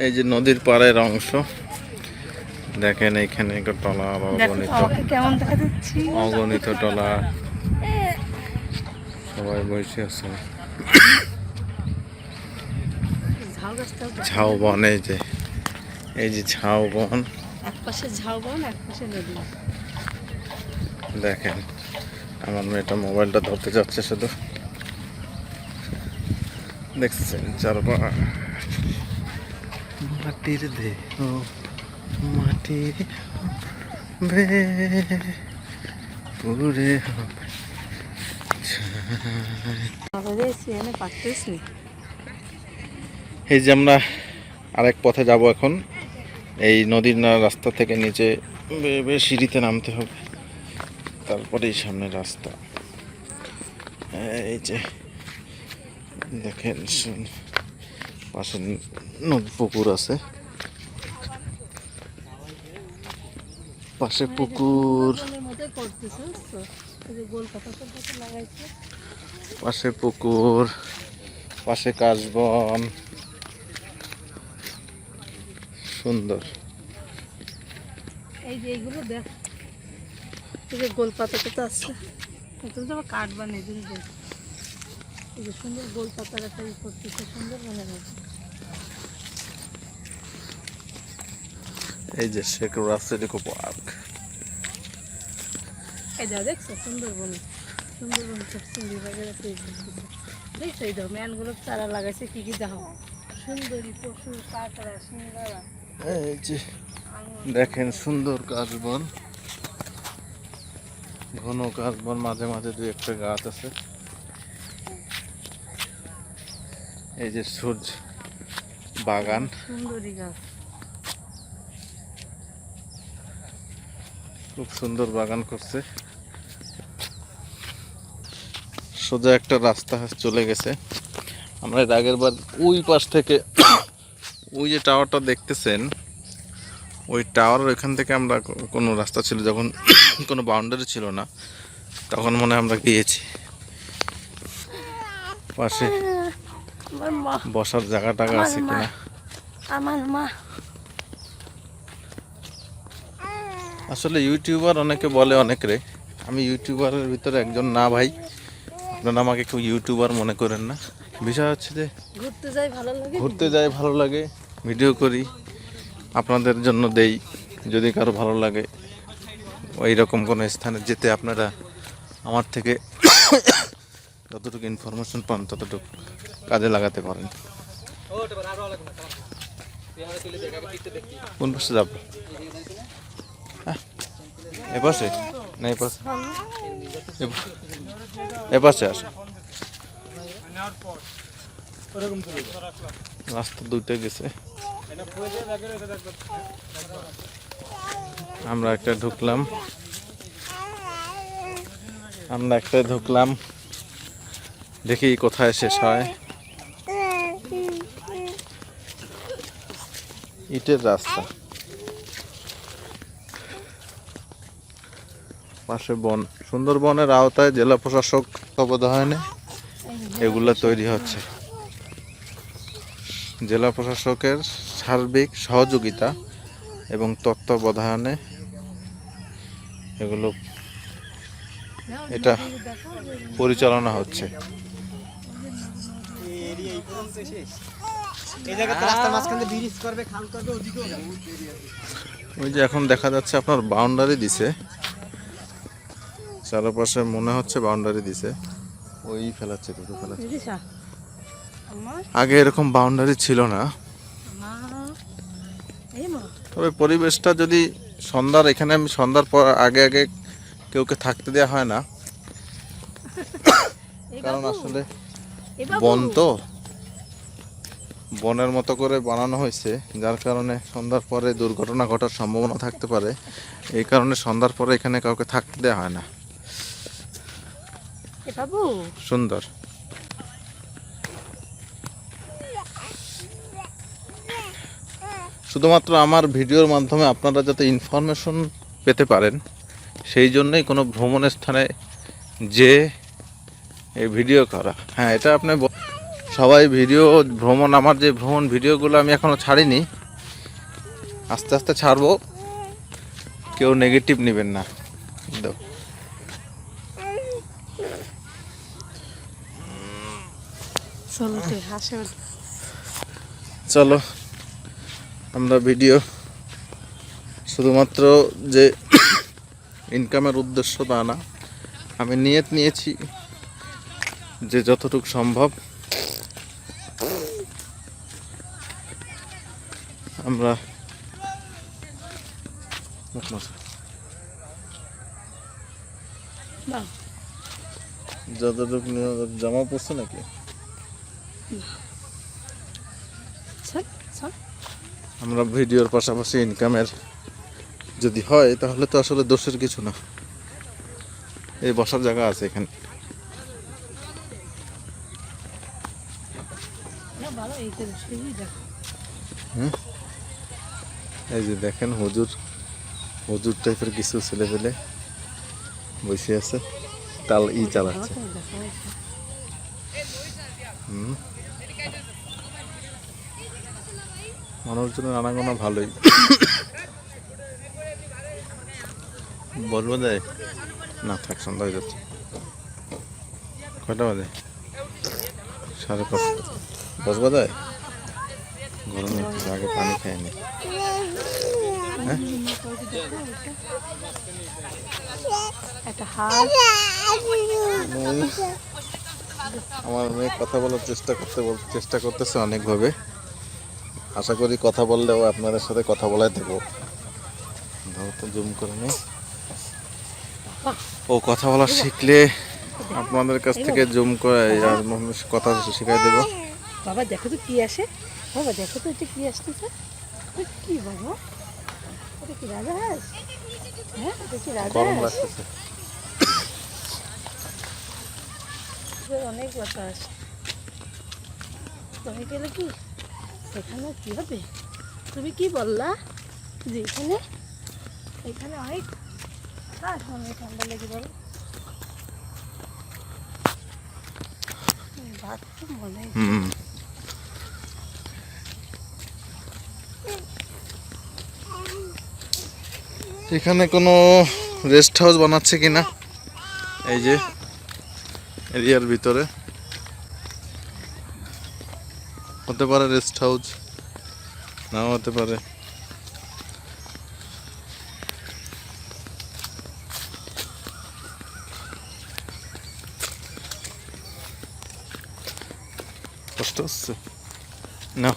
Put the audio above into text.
এই যে নদীর পাড়ের অংশ দেখেন, এখানে ট্রলার অগণিত ট্রলার সবাই বসে আছে। ঝাউবন, এই যে ঝাউবন, একপাশে ঝাউবন একপাশে নদী। দেখেন আমার মেয়েটা মোবাইলটা ধরতে যাচ্ছে, শুধু দেখছেন চারপাশ মাটির দেহ মাটির পুরে এই যে আমরা আরেক পথে যাব এখন। এই নদীর রাস্তা থেকে নিচে সিঁড়িতে নামতে হবে, তারপরেই সামনে রাস্তা। এই যে দেখেন পাশে নদী পুকুর আছে, পাশে পুকুর, পাশে পুকুর, পাশে কাশবন, সুন্দর। এই যে এইগুলো দেখ, এই যে গোলপাতাটা তো আছে, তুমি তো আবার কাটবা নেই, এই যে সুন্দর গোলপাতার একটা ই করতেছে, সুন্দর মনে হয়। এই যে শেখ রাসেল ইকো পার্ক, এই যা দেখছো সুন্দরবন, সুন্দরবন পশ্চিম বিভাগের একটা দেখছো, এই দেখো ম্যানগুলোর চারা লাগাইছে, কি কি দেখো, সুন্দরী পশু, কাঁকড়া, সিংড়া। এই যে দেখেন সুন্দর কাশবন, ঘন কাশবন, মাঝে মাঝে দুই একটা গাছ আছে। এই যে সূর্য বাগান, সুন্দরী গাছ, খুব সুন্দর বাগান করছে। সোজা একটা রাস্তা চলে গেছে। আমরা এর আগের বার ওই পাশ থেকে ওই যে টাওয়ারটা দেখতেছেন, ওই টাওয়ার ওইখান থেকে আমরা কোনো রাস্তা ছিল যখন কোনো বাউন্ডারি ছিল না, তখন মনে হয় আমরা গিয়েছি। পাশে বসার জায়গা টাকা আছে কিনা। আমার মা আসলে ইউটিউবার অনেকে বলে অনেক রে, আমি ইউটিউবারের ভিতরে একজন না ভাই, আপনারা আমাকে কেউ ইউটিউবার মনে করেন না। বিষয় হচ্ছে যে ঘুরতে যাই ভালো লাগে, ভিডিও করি, আপনাদের জন্য দেই। যদি কারো ভালো লাগে ওই রকম কোনো স্থানে যেতে, আপনারা আমার থেকে যতটুকু ইনফরমেশন পান ততটুকু কাজে লাগাতে পারেন। কোন পাশে যাব? এ পাশে না এ পাশে? এ পাশে আসে, রাস্তা দুইটা গেছে। আমরা একটা ঢুকলাম, দেখি কোথায় শেষ হয়। ইটের রাস্তা, পাশে বন। সুন্দরবনের আওতায় জেলা প্রশাসক তত্ত্বাবধানে এগুলা তৈরি হচ্ছে। জেলা প্রশাসকের সার্বিক সহযোগিতা এবং তত্ত্বাবধানে এগুলো এটা পরিচালনা হচ্ছে। ওই যে এখন দেখা যাচ্ছে আপনার বাউন্ডারি দিছে চারপাশে, মনে হচ্ছে বাউন্ডারি দিছে, ওই ফেলাচ্ছে দুটো ফেলাচ্ছে। আগে এরকম বাউন্ডারি ছিল না। তবে পরিবেশটা যদি সন্ধ্যার, এখানে আমি সন্ধ্যার পর আগে কেউকে থাকতে দেওয়া হয় না, কারণ আসলে বন তো, বনের মতো করে বানানো হয়েছে, যার কারণে সন্ধ্যার পরে দুর্ঘটনা ঘটার সম্ভাবনা থাকতে পারে। এই কারণে সন্ধ্যার পরে এখানে কাউকে থাকতে দেওয়া হয় না। সুন্দর। শুধুমাত্র আমার ভিডিওর মাধ্যমে আপনারা যাতে ইনফরমেশন পেতে পারেন, সেই জন্যই কোনো ভ্রমণের স্থানে যে এই ভিডিও করা। হ্যাঁ, এটা আপনি সবাই ভিডিও ভ্রমণ, আমার যে ভ্রমণ ভিডিওগুলো আমি এখনো ছাড়িনি, আস্তে আস্তে ছাড়বো, কেউ নেগেটিভ নেবেন না। দাও। চলো তুই হাসে চলো আমরা ভিডিও শুধুমাত্র যে ইনকামের উদ্দেশ্য তা না, আমি নিয়ত নিয়েছি যে যতটুকু সম্ভব আমরা বাহ যতটুকু জমা পড়ছে নাকি চল চল আমরা ভিডিওর পাশাপাশি ইনকামের যদি হয় তাহলে তো আসলে দোষের কিছু না। এই বসার জায়গা আছে এখানে। না ভালো এই তো সুবিধা এই যে দেখেন হুজুর হুজুর টাইপের কিছু ছেলে পেলে বসে আছে, তাল ই চালাচ্ছে। মানুষজনের আনাগোনা ভালোই। বলবো যায় না, থাক, সন্ধ্যা হয়ে যাচ্ছে। কয়টা বাজে? 5:30। বসবা যায়? গরমে একটু আগে পানি খায়নি। হ্যাঁ একটা হাত আমার মেয়ে কথা বলার চেষ্টা করতেছে অনেকভাবে। আশা করি কথা বললেও আপনাদের সাথে কথা বলাই দেবো। তো জুম করে নেই। ও কথা বলা শিখলে আপনাদের কাছ থেকে জুম করে আর মানুষ কথা শিখাই দেবো। বাবা দেখো তো কি আসে, বাবা দেখো তো এটা কি আসতেছে, কি বাবা এটা কি রাজহাঁস? হ্যাঁ এটা কি গরম রাজহাঁস? লাগতেছে। অনেক বাতাস। তুমি গেলে কি এখানে কি হবে? তুমি কি বললা যে এখানে এখানে অনেক অনেক ঠান্ডা লেগে যাবে। বাথরুম মনে হয়। এখানে কোনো রেস্ট হাউস বানাচ্ছে কিনা, এই যে এরিয়ার ভিতরে হতে পারে রেস্ট হাউস, নাও হতে পারে। কষ্ট হচ্ছে না।